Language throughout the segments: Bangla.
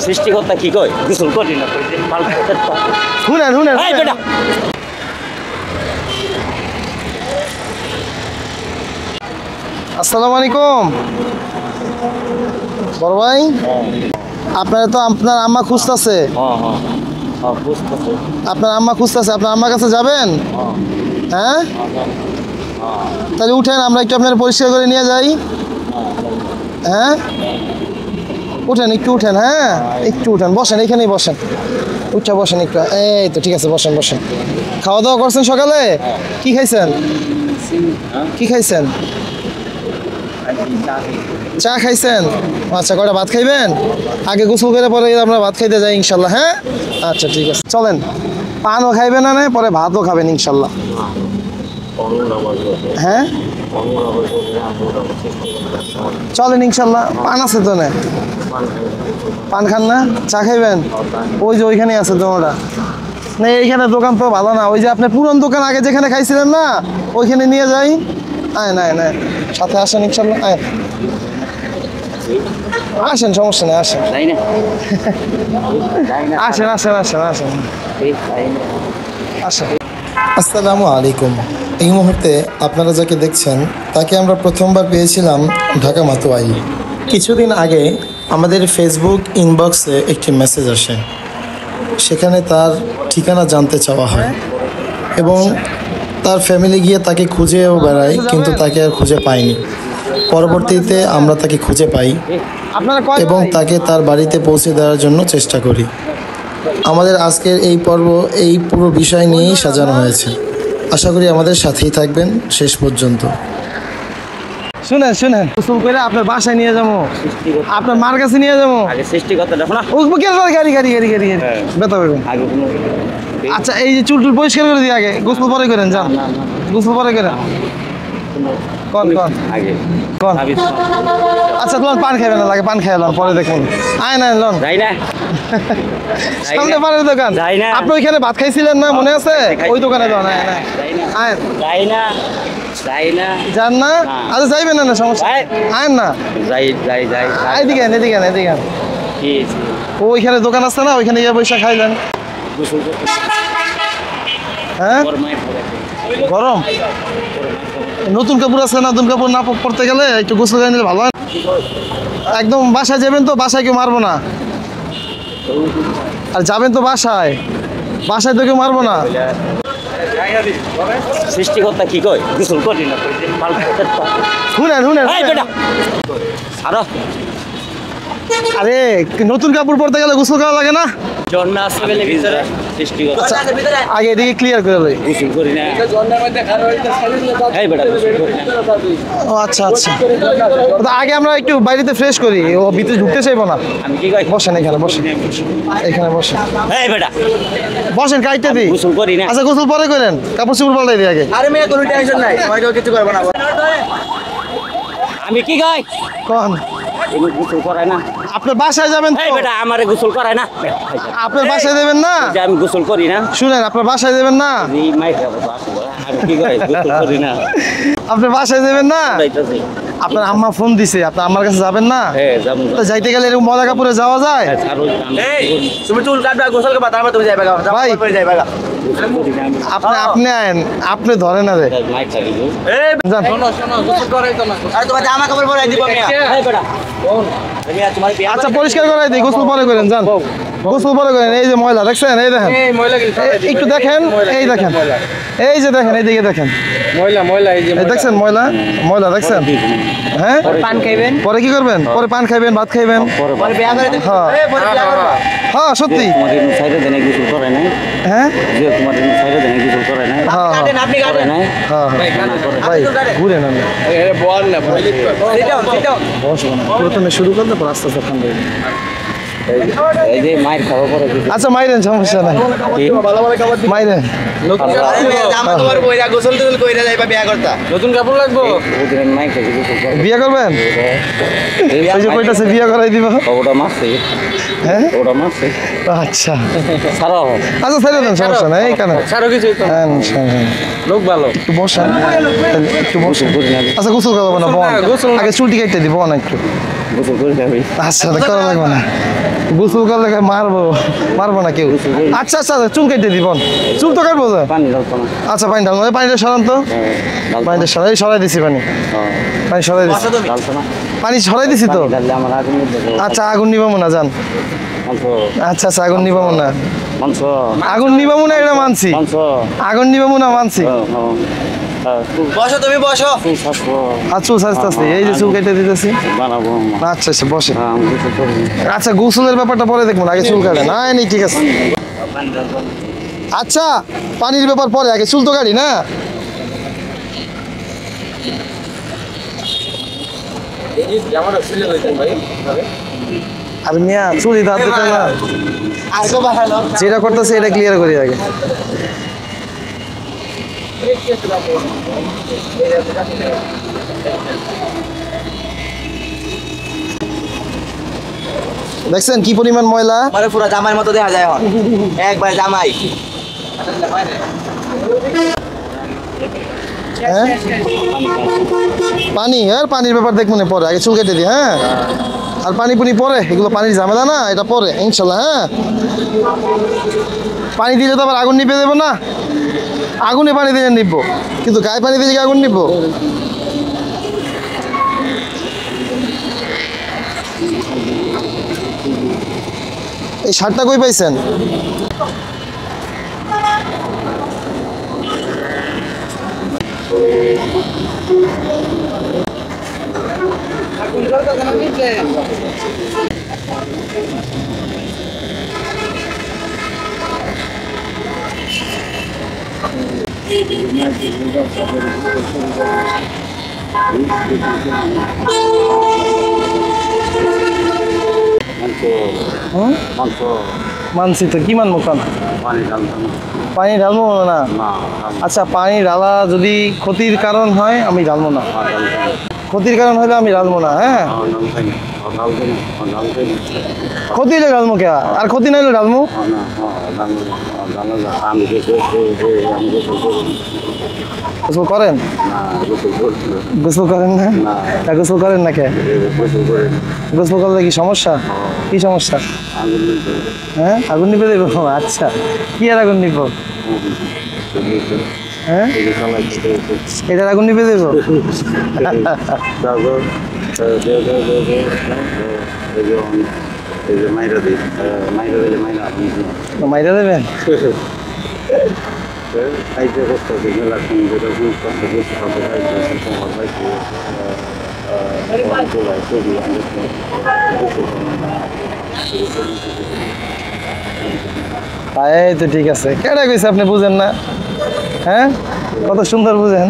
সৃষ্টিকর্তা কি কয় গোসল করি না শুনেন শুনেন আসসালামু আলাইকুম বড় ভাই, আপনার তো আপনার আম্মা খুঁজতেছে। আপনার আম্মা খুঁজতেছে, আপনার আম্মার কাছে যাবেন? হ্যাঁ, তাহলে উঠেন, আমরা একটু আপনার পরিষ্কার করে নিয়ে যাই। হ্যাঁ উঠেন, একটু উঠেন। হ্যাঁ একটু উঠেন, বসেন, এখানেই বসেন, উঠে বসেন একটু। এই তো ঠিক আছে, বসেন বসেন। খাওয়া দাওয়া করছেন সকালে? কি খাইছেন? কি খাইছেন? চা খাইছেন? আচ্ছা, কয়টা ভাত খাইবেন? আগে গোসল করে পরে আমরা ভাত খাইতে যাই ইনশাল্লাহ। হ্যাঁ আচ্ছা ঠিক আছে, চলেন। পানও খাইবেন না, পরে ভাতও খাবেন ইনশাল্লাহ। হ্যাঁ চলেন ইনশাল্লাহ, পান আছে তো না? পান খান না? চা খাইবেন? ওই যে ওইখানে আছে দোকানটা না, এইখানে দোকান তো ভালো না। ওই যে আপনার পুরন দোকান আগে যেখানে খাইছিলেন না, ওইখানে নিয়ে যাই। আয় না না, সাথে আসেন ইনশাল্লাহ। আয় আসেন, সমস্যা নেই, আসেন আসেন আসেন আসেন আসেন আসেন। আসসালামু আলাইকুম। এই মুহূর্তে আপনারা যাকে দেখছেন তাকে আমরা প্রথমবার পেয়েছিলাম ঢাকা মাতুয়াই। কিছুদিন আগে আমাদের ফেসবুক ইনবক্সে একটি মেসেজ আসে, সেখানে তার ঠিকানা জানতে চাওয়া হয় এবং তার ফ্যামিলি গিয়ে তাকে খুঁজেও বেড়ায়, কিন্তু তাকে আর খুঁজে পায়নি। পরবর্তীতে আমরা তাকে খুঁজে পাই এবং তাকে তার বাড়িতে পৌঁছে দেওয়ার জন্য চেষ্টা করি। আমাদের আজকের এই পর্ব এই পুরো বিষয় নিয়েই সাজানো হয়েছে। আশা করি আমাদের সাথেই থাকবেন শেষ পর্যন্ত। শুনেন শুনেন, গোসল করে আপনার বাসায় নিয়ে যাবো, আপনার মার কাছে নিয়ে যাবো। গাড়ি গাড়ি গাড়ি গাড়ি ব্যথা পাবেন। আচ্ছা, এই যে চুল টুল পরিষ্কার করে দিই আগে, গোসল পরে করেন, যান গোসল পরে করেন। কন কন কন। আচ্ছা তোমার পান খাইবে না, লাগে পান খাইলাম, পরে দেখুন। আয় না লন সামনে পানের দোকান, আপনি ওইখানে ভাত খাইছিলেন না, মনে আছে? ওই দোকানে যান। যান না? আচ্ছা যাইবেন না, সমস্যা আয়েন না, এদিকে এদিকে এদিকে। ওইখানে দোকান আছে না, ওইখানে গিয়ে পয়সা খাইলেন। হ্যাঁ গরম, নতুন কাপড় আছে, নতুন কাপড় না পরতে গেলে একটু গোসল করে নিলে ভালো হয়। একদম বাসায় যাবেন তো? বাসায় কেউ মারবো না। আর যাবেন তো বাসায়, বাসায় তো কেউ মারবো না। সৃষ্টিকর্তা কি কয় গোসল করি না শুনেন শুনেন। আরে নতুন কাপড় পরতে গেলে গোসল করা লাগে না? আগে এদিকে ক্লিয়ার করে লই। ও আচ্ছা আচ্ছা, আগে আমরা একটু বাইরেতে ফ্রেশ করি, ও ভিতরে ঢুকতে চাইবো না। বসেন এখানে, বসেন এখানে, বসেন বসেন, কাইটটা দিই। আচ্ছা গোসল পরে করেন, কাপড় চোপড় পাল্টাই দিই আগে। আরে মেয়ে কোনো টেনশন নাই, কিছু করবো না। আমি কি গাই কোন গোসল করায় না? আপনার বাসায় যাবেন তো? বেটা আমারে গোসল করায় না, আপনার বাসায় দেবেন না? আমি গোসল করি না। শুনেন, আপনার বাসায় দেবেন না? আপনার বাসায় দেবেন না? আপনার আম্মা ফোন দিছে, আপনার আম্মার কাছে যাবেন না? যাইতে গেলে এরকম মজা কাপড়ে যাওয়া যায়? তুমি চুল কাটবা, গোসল করবা, তারপর তুমি যাইবা। ভাই আপনি আপনি আইন, আপনি ধরেন না রে। জামা কাপড় পরে দিব। আচ্ছা পরিষ্কার করাই দিই, গোসল পরে করেন, যান গোসল পরে করেন। এই যে ময়লা দেখছেন, এই দেখেন, একটু দেখেন, এই দেখেন, এই যে দেখেন, এইদিকে দেখেন ময়লা ময়লা, এই যে দেখছেন ময়লা ময়লা দেখছেন। হ্যাঁ পান খাইবেন, পরে কি করবেন? পরে পান খাইবেন, ভাত খাইবেন। হ্যাঁ সত্যি। হ্যাঁ ভাই ঘুরেন, প্রথমে শুরু করলে আস্তে আস্তে খান। আচ্ছা মাইরেন, সমস্যা নাই, মাইরেন। নতুন কাপড় লাগবো, বিয়ে করবেন? ওই যে কইতাছে বিয়ে করাই দিব। হ্যাঁ আচ্ছা আচ্ছা ছেড়ে দেন, সমস্যা নাই। কেন লোক ভালো, একটু বসেন, একটু বসেন। আচ্ছা গোসল করবো না, আগে চুলটি কেটে দিব না একটু। গোসল করে যাবি আচ্ছা করা লাগবে না গোসল করলে মারবো না কেউ আচ্ছা আচ্ছা চুল কেটে দিবন চুল তো কাটবো পানি ঢালতো না আচ্ছা পানি ঢালবো পানিটা সরান তো পানিটা সরাই দিছি পানি সরাই দিছি ঢালতো না পানি সরাই দিছি তো ঢাললে আমার আগুন আচ্ছা আগুন নিবামো না যান আচ্ছা আচ্ছা আগুন নিবামো না মাংস আগুন নিবামো না এটা মানছি মাংস আগুন নিবামো না মানছি বসো তুমি বসো আচ্ছা আস্তে আস্তে এই যে চুল কেটে দিতেছি বানাবো আচ্ছা আচ্ছা বসে আমি গোসল করি আচ্ছা গোসলের ব্যাপারটা পরে দেখবো আগে চুল কাটে না নেই ঠিক আছে আচ্ছা পানির ব্যাপার পরে আগে চুল তো কাটি না আর মিয়া চুলি ধার দিতে না যেটা করতেছে এটা ক্লিয়ার করি আগে দেখছেন কি পরিমাণ ময়লা মানে পুরো জামাইয়ের মতো দেখা যায় এখন একবার জামাই হ্যাঁ পানি আর পানির ব্যাপার দেখবো না পরে আগে চুল কেটে দিই হ্যাঁ আর পানি পুনি পরে এগুলো পানির ঝামেলা না এটা পরে ইনশাল্লাহ হ্যাঁ পানি দিলে তো আবার আগুন নিভে দেবো না আগুনে পানি দিলে নিবো কিন্তু গায়ে পানি দিলে কি আগুন নিবো এই শার্টটা কই পাইছেন মাংস মানছি তো কি মানবো কান পানি ঢালতো না পানি ঢালবো না না আচ্ছা পানি ঢালা যদি ক্ষতির কারণ হয় আমি ঢালবো না ক্ষতির কারণ হলে আমি ঢালবো না হ্যাঁ ক্ষতি হলে ঢালবো কে আর ক্ষতি না হলে ঢালবো আমি গোসল করেন গোসল করেন না তা গোসল করেন না কে গোসল করলে কি সমস্যা কি সমস্যা হ্যাঁ আগুন নিবে দেবো আচ্ছা কি আর আগুন নিব হ্যাঁ এটার আগুন নিবে দেবো মাইরা দেবেন এই তো ঠিক আছে কেডা কইছে আপনি বুঝেন না হ্যাঁ কত সুন্দর বুঝেন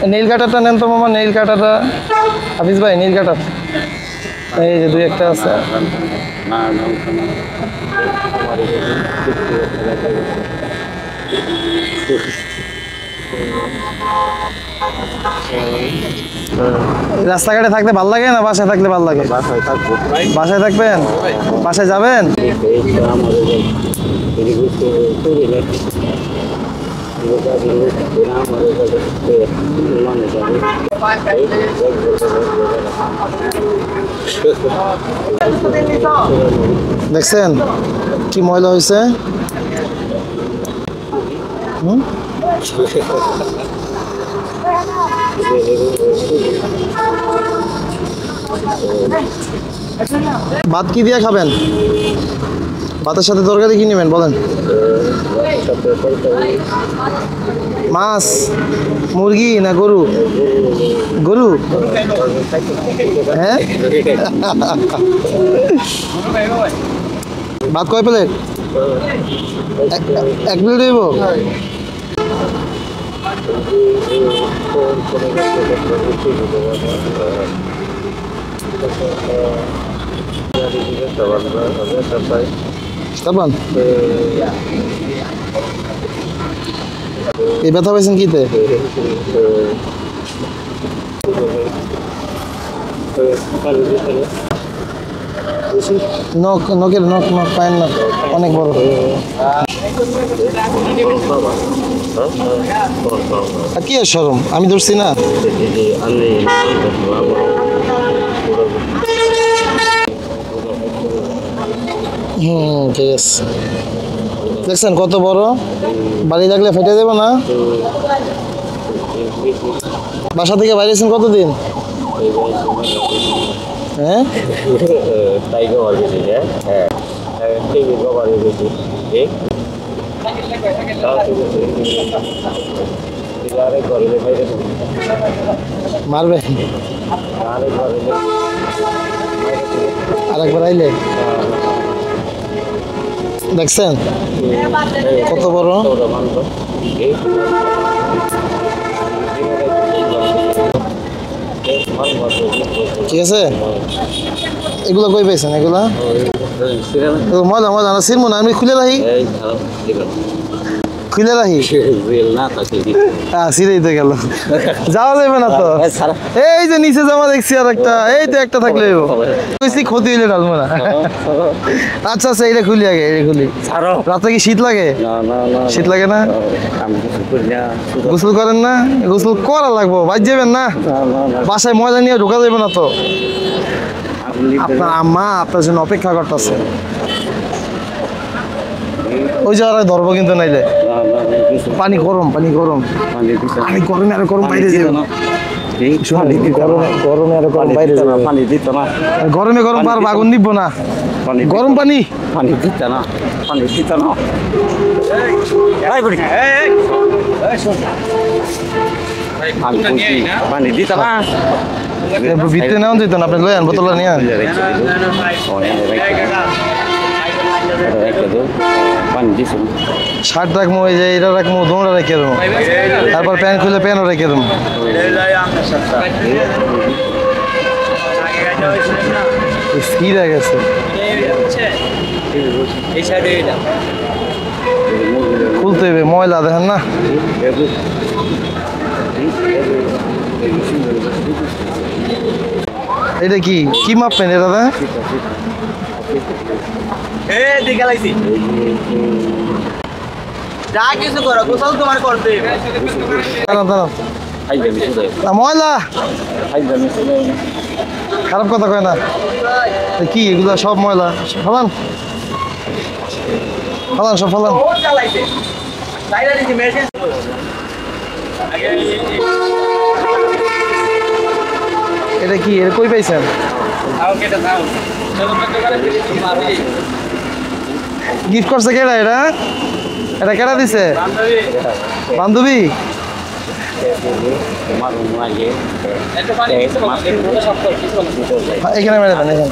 নীল কাটারটা নেন তো মামা নীল কাটারটা হাফিজ ভাই নীল কাটার এই যে দুই একটা আছে রাস্তাঘাটে থাকতে ভাল লাগে না বাসায় থাকলে ভাল লাগে বাসায় থাকবেন বাসায় যাবেন দেখছেন কি ময়লা হয়েছে ভাত কি দিয়ে খাবেন ভাতের সাথে তরকারি কি নেবেন বলেন মাছ মুরগি না গরু গরু হ্যাঁ ভাত কয় প্লেট এক প্লেট দেব তারপর এই ব্যথা পাইছেন কিতে নখের নখ পায়েন না অনেক বড় আর কি আর শরম, আমি ধরছি না। ঠিক আছে, দেখছেন কত বড় বাড়ি লাগলে ফেটে দেবো না। বাসা থেকে বাইরেছেন কতদিন? হ্যাঁ মারবে আরেকবার আইলে। দেখছেন কত বড়। ঠিক আছে, এগুলো কই পাইছেন? এগুলা মজা মজা না, সিরমো না, আমি খুলে রাখি, খুলে রাখি। হ্যাঁ সিরেই তো গেল, যাওয়া যাবে না তো। এই যে নিচে জামা দেখছি আর একটা, এই তো একটা থাকলে ক্ষতি হইলে ডালবো না। আচ্ছা আচ্ছা, এটা খুলি আগে, এটা খুলি। রাতে কি শীত লাগে? শীত লাগে না? গোসল করেন না? গোসল করা লাগবো, বাদ যাবেন না, বাসায় ময়লা নিয়ে ঢোকা যাবে না তো। আপনার আম্মা আপনার জন্য অপেক্ষা করতেছে, ওই জায়গায় ধরবো কিন্তু নাইলে। পানি গরম, পানি গরম, পানি গরমে আরো গরম বাইরে যাবে। গরমে আরো গরম বাইরে যাবে, গরমে গরম আর আগুন নিবো না, গরম পানি পানি দিত না, পানি দিত না। পানি দিত না, ভিতরে নেওয়া যেত না, আপনি লই আন বোতল নিয়ে আন। শার্ট রাখবো, এই যে এটা রাখবো, দৌড়া রেখে দেবো, তারপর প্যান্ট খুলে প্যান্টও রেখে দেবো। স্থির হয়ে গেছে, খুলতে হবে, ময়লা দেখেন না। এটা কি কি মাপবেন এটা? ময়লা খারাপ কথা কয় না, কি এগুলো সব ময়লা, ফলান ফলান সব ফলান। এটা কি, এর কই পাইছেন? গিফট করছে কেডা? এটা এটা কেডা দিছে? বান্ধবী? এখানে মেরে দেন, এখানে।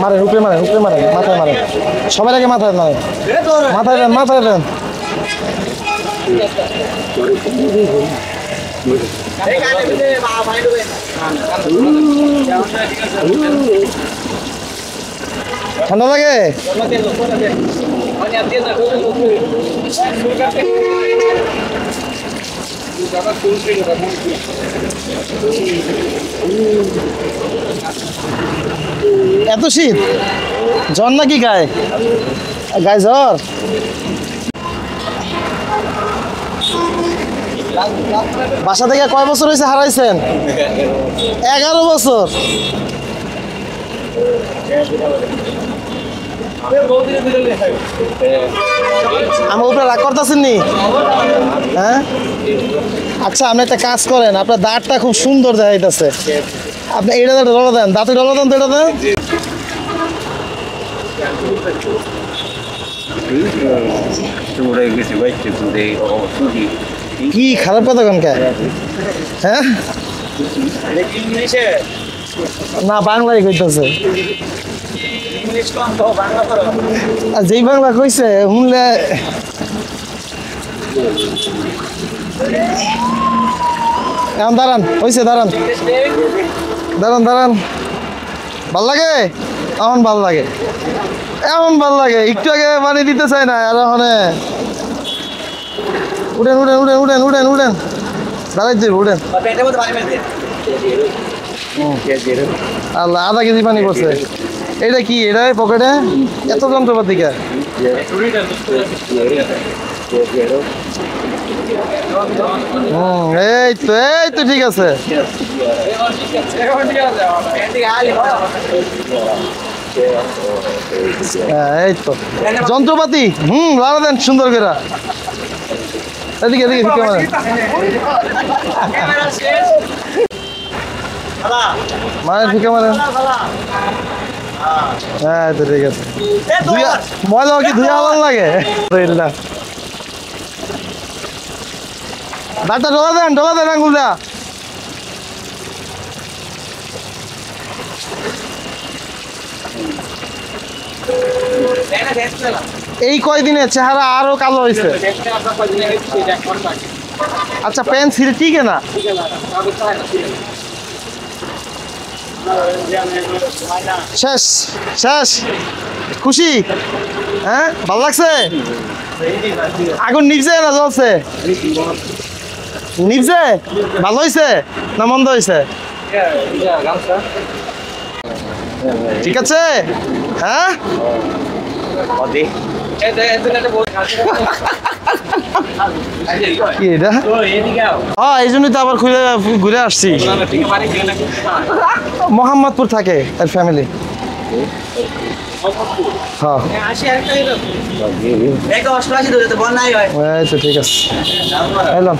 মারেন উপরে, মারেন উপরে, মারেন মাথায়, মারেন সবার আগে মাথায়, মারেন মাথায় দেন, মাথায় দেন। ঠান্ডা লাগে? এত শীত, জ্বর নাকি গায়ে? গায়ে জ্বর? বাসা থেকে কয় বছর হয়েছে হারাইছেন? 11 বছর। আমার উপরে রাগ করতেছেন নি? হ্যাঁ আচ্ছা, আপনি একটা কাজ করেন, আপনার দাঁতটা খুব সুন্দর দেখাইতেছে, আপনি এটা ডলা দেন, দাঁতে ডলা দেন তো, এটা দেন। কি খারাপ কথা কোন কে? হ্যাঁ না, বাংলায় কইতেছে। আর যেই বাংলা কইছে শুনলে এখন দাঁড়ান, হয়েছে দাঁড়ান, দাঁড়ান দাঁড়ান। ভাল লাগে এখন? ভাল লাগে এমন, ভাল লাগে। একটু আগে পানি দিতে চাই না, আর ওখানে উঠেন উঠেন উঠেন উঠেন উঠেন উঠেন, দাঁড়াই যাবে, উঠেন। আল্লাহ, আধা কেজি পানি পড়ছে। এটা কি এটা পকেটে এত যন্ত্রপাতি কে এই তো ঠিক আছে এই তো যন্ত্রপাতি লাড়া দেন সুন্দর করে এদিকে এদিকে মারেন ফিকে মারেন হ্যাঁ তো ঠিক আছে ময়লা কি ধুয়ে আলাদা লাগে ডাক্তার ডলা দেন আঙ্গুল দা এই কয়দিনে চেহারা আরো কালো হয়েছে আচ্ছা প্যান্ট ছিঁড়ে ঠিক না শেষ শেষ খুশি হ্যাঁ ভালো লাগছে আগুন নিভছে না জ্বলছে নিভছে ভালো হয়েছে না মন্দ হয়েছে ঠিক আছে হ্যাঁ কি এটা এই জন্যই তো আবার ঘুরে আসছি মোহাম্মদপুর থাকে এর ফ্যামিলি হ্যাঁ ঠিক আছে এলাম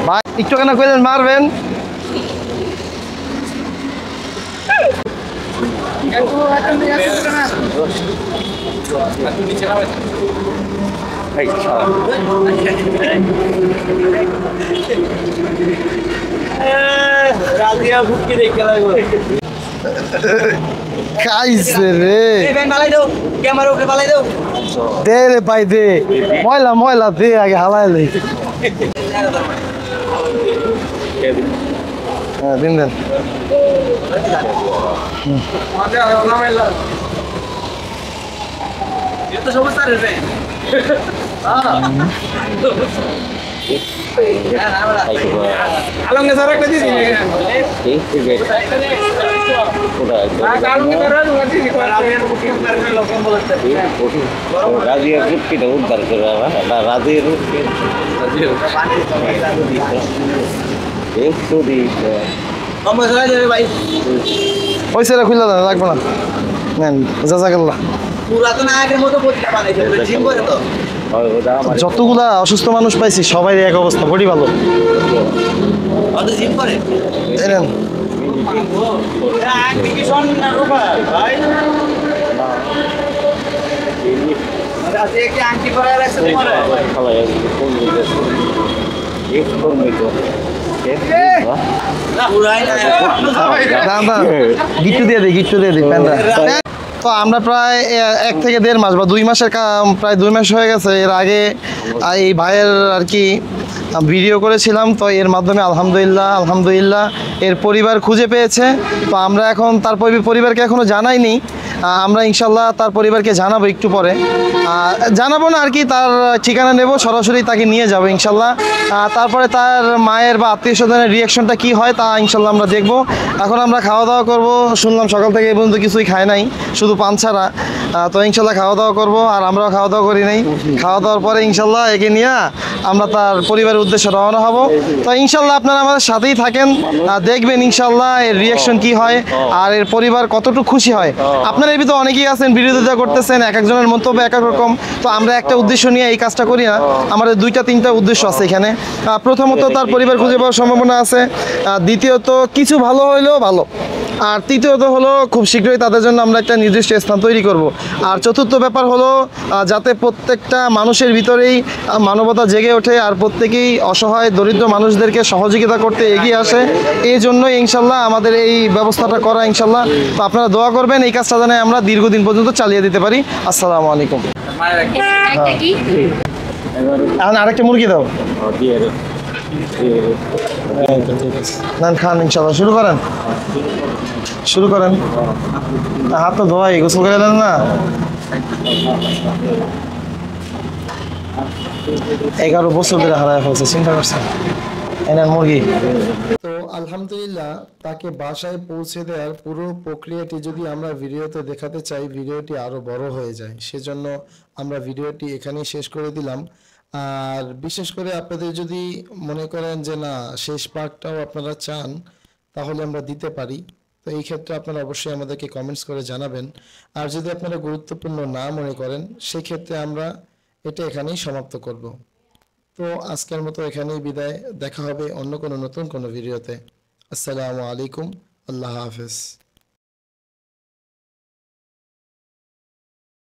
ভাই একটু কেন কইলেন মারবেন খাইছে রে দে রে ভাই দে ময়লা ময়লা দে আগে হালাইলে হ্যাঁ দিন দেন উদ্ধার করে পয়সা খুলে দেন লাগবে না নেন জাজাকাল্লাহ যতগুলা অসুস্থ মানুষ পাইছি সবাই এক অবস্থা বডি ভালো গিট্টু দিয়ে দিই তো আমরা প্রায় 1 থেকে 1.5 মাস বা 2 মাসের প্রায় 2 মাস হয়ে গেছে এর আগে এই ভাইয়ের আর কি ভিডিও করেছিলাম তো এর মাধ্যমে আলহামদুলিল্লাহ এর পরিবার খুঁজে পেয়েছে তো আমরা এখন তার পরিবারকে এখনো জানাইনি আমরা ইনশাল্লাহ তার পরিবারকে জানাবো একটু পরে জানাবো না আর কি তার ঠিকানা নেব সরাসরি তাকে নিয়ে যাবো ইনশাল্লাহ তারপরে তার মায়ের বা আত্মীয় স্বজনের রিয়াকশনটা কি হয় তা ইনশাল্লাহ আমরা দেখব এখন আমরা খাওয়া দাওয়া করবো শুনলাম সকাল থেকে এই পর্যন্ত কিছুই খায় নাই শুধু পান ছাড়া তো ইনশাল্লাহ খাওয়া দাওয়া করবো আর আমরাও খাওয়া দাওয়া করি নাই খাওয়া দাওয়ার পরে ইনশাল্লাহ একে নিয়ে আমরা তার পরিবারের উদ্দেশ্যে রওনা হব তো ইনশাল্লাহ আপনারা আমাদের সাথেই থাকেন দেখবেন ইনশাল্লাহ এর রিয়াকশন কি হয় আর এর পরিবার কতটুকু খুশি হয় আপনারা এর ভিতরে অনেকেই আছেন বিরোধিতা করতেছেন এক একজনের মন্তব্য এক এক রকম তো আমরা একটা উদ্দেশ্য নিয়ে এই কাজটা করি না আমাদের 2-3টা উদ্দেশ্য আছে এখানে প্রথমত তার পরিবার খুঁজে পাওয়ার সম্ভাবনা আছে দ্বিতীয়ত কিছু ভালো হইলেও ভালো আর তৃতীয়ত হলো খুব শীঘ্রই তাদের জন্য আমরা একটা নির্দিষ্ট স্থান তৈরি করব আর চতুর্থ ব্যাপার হলো যাতে প্রত্যেকটা মানুষের ভিতরেই মানবতা জেগে ওঠে আর প্রত্যেকেই অসহায় দরিদ্র মানুষদেরকে সহযোগিতা করতে এগিয়ে আসে এই জন্যই ইনশাল্লাহ আমাদের এই ব্যবস্থাটা করা ইনশাল্লাহ তো আপনারা দোয়া করবেন এই কাজটা যেন আমরা দীর্ঘদিন পর্যন্ত চালিয়ে দিতে পারি আসসালামু আলাইকুম এখন আরেকটা মুরগি দাও না খান ইনশাল্লাহ শুরু করেন হাত তো ধোয়াই গোসল করে দেন না 11 বছর ধরে হারায় ফেলছে চিন্তা করছেন এনার মুরগি তো আলহামদুলিল্লাহ তাকে বাসায় পৌঁছে দেওয়ার পুরো প্রক্রিয়াটি যদি আমরা ভিডিওতে দেখাতে চাই ভিডিওটি আরো বড় হয়ে যায়, সেজন্য আমরা ভিডিওটি এখানেই শেষ করে দিলাম। আর বিশেষ করে আপনাদের যদি মনে করেন যে না শেষ পার্টটাও আপনারা চান তাহলে আমরা দিতে পারি, তো এই ক্ষেত্রে আপনারা অবশ্যই আমাদেরকে কমেন্টস করে জানাবেন। আর যদি আপনারা গুরুত্বপূর্ণ না মনে করেন সেক্ষেত্রে আমরা এটা এখানেই সমাপ্ত করব। তো আজকের মতো এখানেই বিদায়, দেখা হবে অন্য কোনো নতুন কোনো ভিডিওতে। আসসালামু আলাইকুম, আল্লাহ হাফেজ।